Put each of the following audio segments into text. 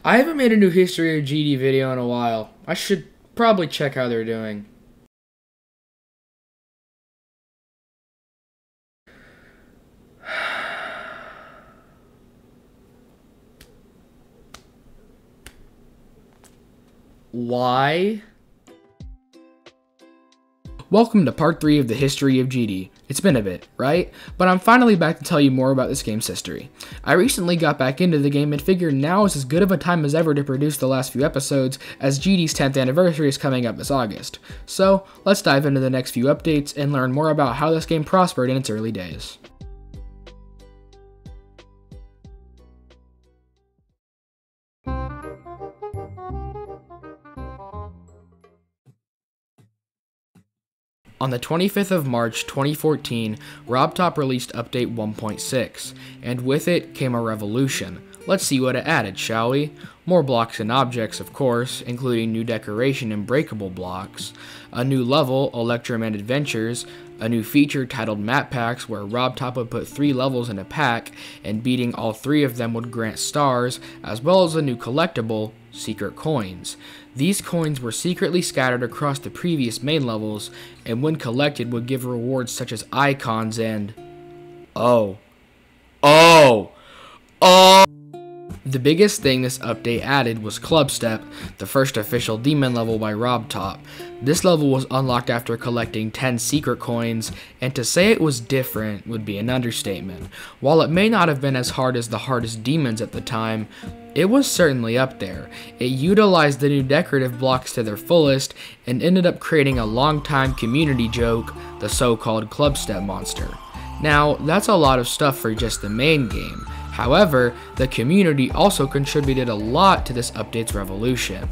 I haven't made a new History of GD video in a while. I should probably check how they're doing. Why? Welcome to part 3 of the history of GD. It's been a bit, right? But I'm finally back to tell you more about this game's history. I recently got back into the game and figured now is as good of a time as ever to produce the last few episodes, as GD's 10th anniversary is coming up this August. So, let's dive into the next few updates and learn more about how this game prospered in its early days. On the 25th of March 2014, RobTop released Update 1.6, and with it came a revolution. Let's see what it added, shall we? More blocks and objects, of course, including new decoration and breakable blocks, a new level, Electroman Adventures, a new feature titled Map Packs where RobTop would put 3 levels in a pack, and beating all 3 of them would grant stars, as well as a new collectible, Secret Coins. These coins were secretly scattered across the previous main levels, and when collected would give rewards such as icons and... Oh. The biggest thing this update added was Club Step, the first official demon level by RobTop. This level was unlocked after collecting 10 secret coins, and to say it was different would be an understatement. While it may not have been as hard as the hardest demons at the time, it was certainly up there. It utilized the new decorative blocks to their fullest, and ended up creating a long-time community joke, the so-called Club Step monster. Now, that's a lot of stuff for just the main game. However, the community also contributed a lot to this update's revolution.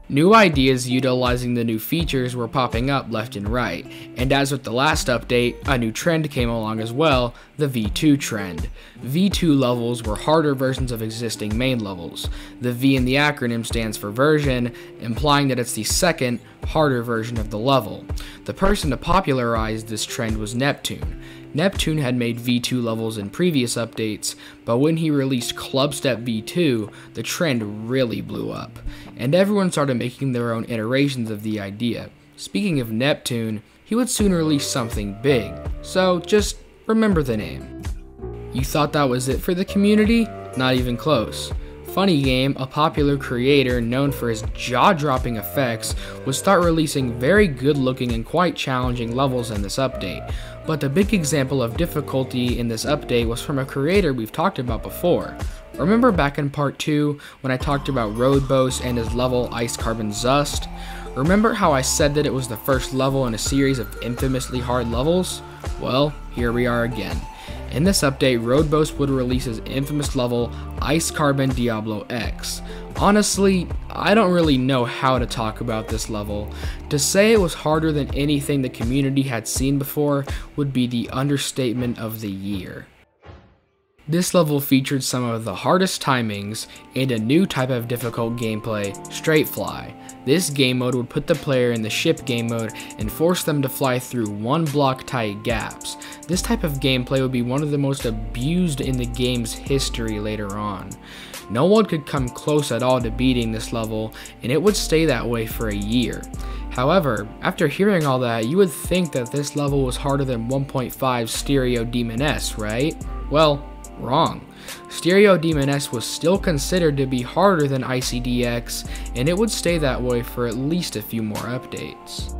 New ideas utilizing the new features were popping up left and right, and as with the last update, a new trend came along as well, the V2 trend. V2 levels were harder versions of existing main levels. The V in the acronym stands for version, implying that it's the second, harder version of the level. The person to popularize this trend was Neptune. Neptune had made V2 levels in previous updates, but when he released Club Step V2, the trend really blew up, and everyone started making their own iterations of the idea. Speaking of Neptune, he would soon release something big, so just remember the name. You thought that was it for the community? Not even close. Funny Game, a popular creator known for his jaw-dropping effects, would start releasing very good-looking and quite challenging levels in this update. But the big example of difficulty in this update was from a creator we've talked about before. Remember back in part 2 when I talked about Roadboast and his level Ice Carbon Zust? Remember how I said that it was the first level in a series of infamously hard levels? Well, here we are again. In this update, Roadboast would release his infamous level, Ice Carbon Diablo X. Honestly, I don't really know how to talk about this level. To say it was harder than anything the community had seen before would be the understatement of the year. This level featured some of the hardest timings and a new type of difficult gameplay, Straight Fly. This game mode would put the player in the ship game mode and force them to fly through one block tight gaps. This type of gameplay would be one of the most abused in the game's history later on. No one could come close at all to beating this level, and it would stay that way for a year. However, after hearing all that, you would think that this level was harder than 1.5 Stereo Demon S, right? Well, wrong. Stereo Demon S was still considered to be harder than ICDX, and it would stay that way for at least a few more updates.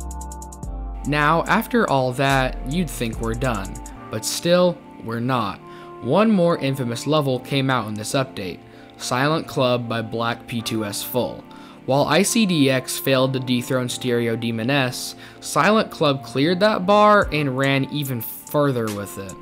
Now, after all that, you'd think we're done, but still, we're not. One more infamous level came out in this update, Silent Club by Black P2S Full. While ICDX failed to dethrone Stereo Demon S, Silent Club cleared that bar and ran even further with it.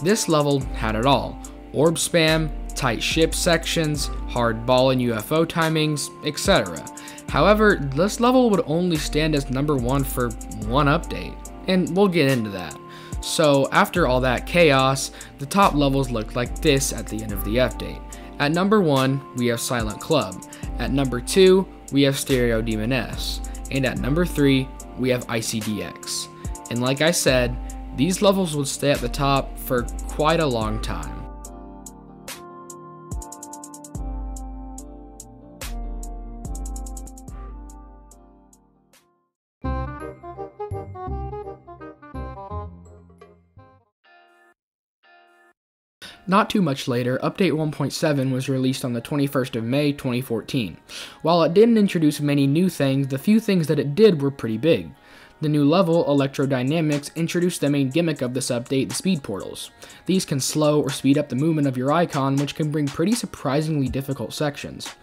This level had it all: orb spam, tight ship sections, hard ball and UFO timings, etc. However, this level would only stand as number 1 for one update, and we'll get into that. So after all that chaos, the top levels looked like this at the end of the update. At number 1, we have Silent Club. At number 2, we have Stereo Demon S. And at number 3, we have ICDX. And like I said, these levels would stay at the top for quite a long time. Not too much later, Update 1.7 was released on the 21st of May 2014. While it didn't introduce many new things, the few things that it did were pretty big. The new level, Electrodynamics, introduced the main gimmick of this update, the speed portals. These can slow or speed up the movement of your icon, which can bring pretty surprisingly difficult sections.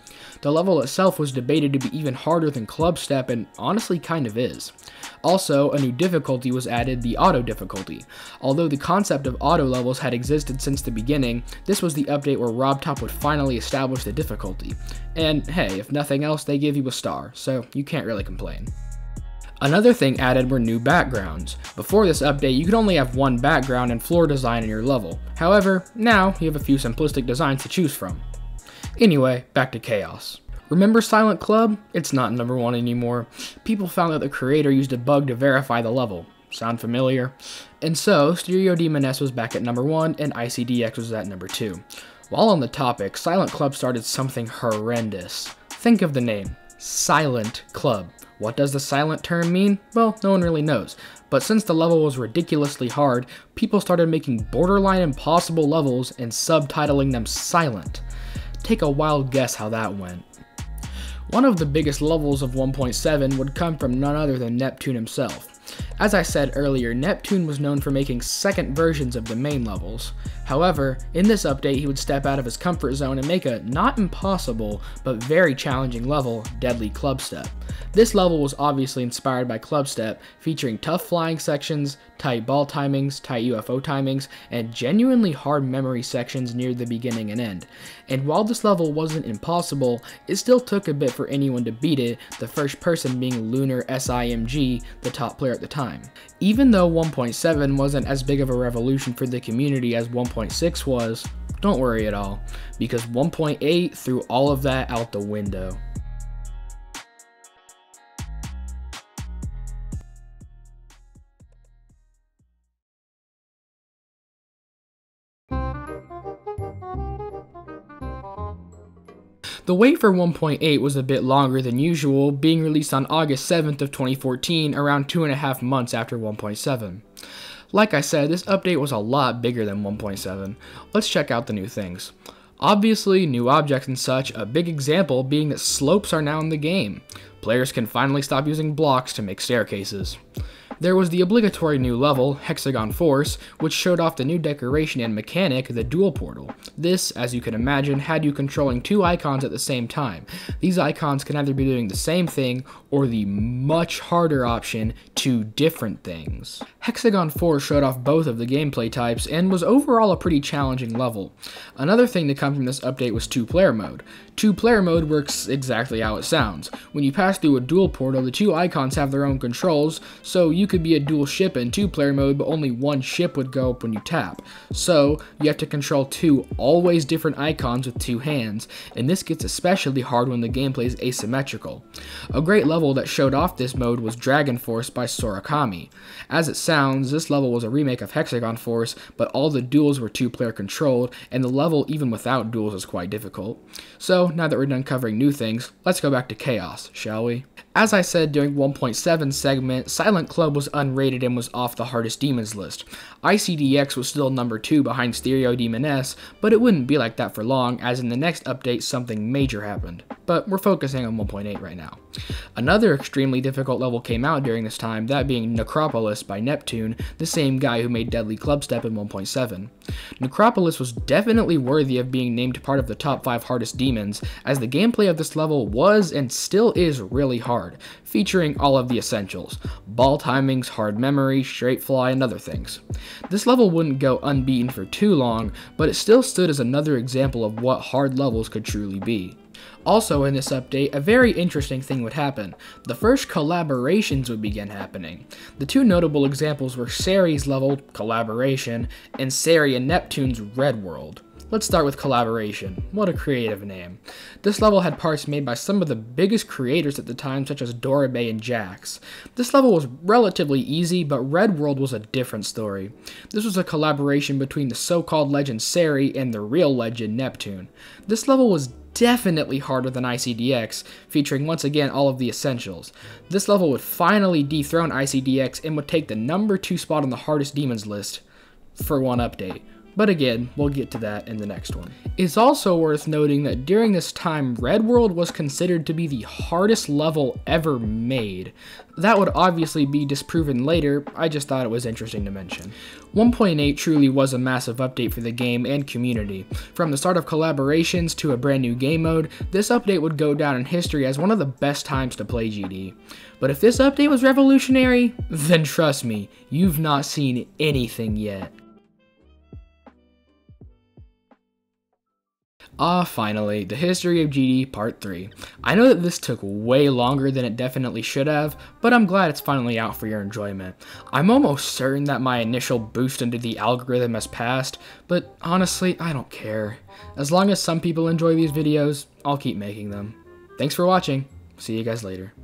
The level itself was debated to be even harder than Club Step, and honestly kind of is. Also, a new difficulty was added, the auto difficulty. Although the concept of auto levels had existed since the beginning, this was the update where RobTop would finally establish the difficulty. And hey, if nothing else, they give you a star, so you can't really complain. Another thing added were new backgrounds. Before this update, you could only have one background and floor design in your level. However, now you have a few simplistic designs to choose from. Anyway, back to Chaos. Remember Silent Club? It's not number 1 anymore. People found that the creator used a bug to verify the level. Sound familiar? And so, Stereo Demon S was back at number 1 and ICDX was at number 2. While on the topic, Silent Club started something horrendous. Think of the name, Silent Club. What does the silent term mean? Well, no one really knows. But since the level was ridiculously hard, people started making borderline impossible levels and subtitling them silent. Take a wild guess how that went. One of the biggest levels of 1.7 would come from none other than Neptune himself. As I said earlier, Neptune was known for making second versions of the main levels. However, in this update he would step out of his comfort zone and make a not impossible, but very challenging level, Deadly Club Step. This level was obviously inspired by Club Step, featuring tough flying sections, tight ball timings, tight UFO timings, and genuinely hard memory sections near the beginning and end. And while this level wasn't impossible, it still took a bit for anyone to beat it, the first person being Lunar SIMG, the top player at the time. Even though 1.7 wasn't as big of a revolution for the community as 1.6 was, don't worry at all, because 1.8 threw all of that out the window. The wait for 1.8 was a bit longer than usual, being released on August 7th of 2014, around 2.5 months after 1.7. Like I said, this update was a lot bigger than 1.7. Let's check out the new things. Obviously, new objects and such, a big example being that slopes are now in the game. Players can finally stop using blocks to make staircases. There was the obligatory new level, Hexagon Force, which showed off the new decoration and mechanic, the dual portal. This, as you can imagine, had you controlling two icons at the same time. These icons can either be doing the same thing, or the much harder option, two different things. Hexagon Force showed off both of the gameplay types, and was overall a pretty challenging level. Another thing to come from this update was two-player mode. Two-player mode works exactly how it sounds. When you pass through a dual portal, the two icons have their own controls, so you could be a dual ship in two-player mode, but only one ship would go up when you tap. So, you have to control two always different icons with two hands, and this gets especially hard when the gameplay is asymmetrical. A great level that showed off this mode was Dragon Force by Sorakami. As it sounds, this level was a remake of Hexagon Force, but all the duels were two-player controlled, and the level even without duels is quite difficult. So, now that we're done covering new things, let's go back to Chaos, shall we? As I said during 1.7 segment, Silent Club was unrated and was off the hardest demons list. ICDX was still number 2 behind Stereo Demon S, but it wouldn't be like that for long, as in the next update something major happened. But we're focusing on 1.8 right now. Another extremely difficult level came out during this time, that being Necropolis by Neptune, the same guy who made Deadly Club Step in 1.7. Necropolis was definitely worthy of being named part of the top 5 hardest demons, as the gameplay of this level was and still is really hard, featuring all of the essentials: ball timings, hard memory, straight fly, and other things. This level wouldn't go unbeaten for too long, but it still stood as another example of what hard levels could truly be. Also in this update, a very interesting thing would happen. The first collaborations would begin happening. The two notable examples were Seri's level, Collaboration, and Seri and Neptune's Red World. Let's start with Collaboration. What a creative name. This level had parts made by some of the biggest creators at the time, such as Dorabe and Jax. This level was relatively easy, but Red World was a different story. This was a collaboration between the so-called legend Seri and the real legend Neptune. This level was definitely harder than ICDX, featuring once again all of the essentials. This level would finally dethrone ICDX and would take the number 2 spot on the hardest demons list for one update. But again, we'll get to that in the next one. It's also worth noting that during this time, Red World was considered to be the hardest level ever made. That would obviously be disproven later, I just thought it was interesting to mention. 1.8 truly was a massive update for the game and community. From the start of collaborations to a brand new game mode, this update would go down in history as one of the best times to play GD. But if this update was revolutionary, then trust me, you've not seen anything yet. Finally, the history of GD Part 3. I know that this took way longer than it definitely should have, but I'm glad it's finally out for your enjoyment. I'm almost certain that my initial boost into the algorithm has passed, but honestly, I don't care. As long as some people enjoy these videos, I'll keep making them. Thanks for watching. See you guys later.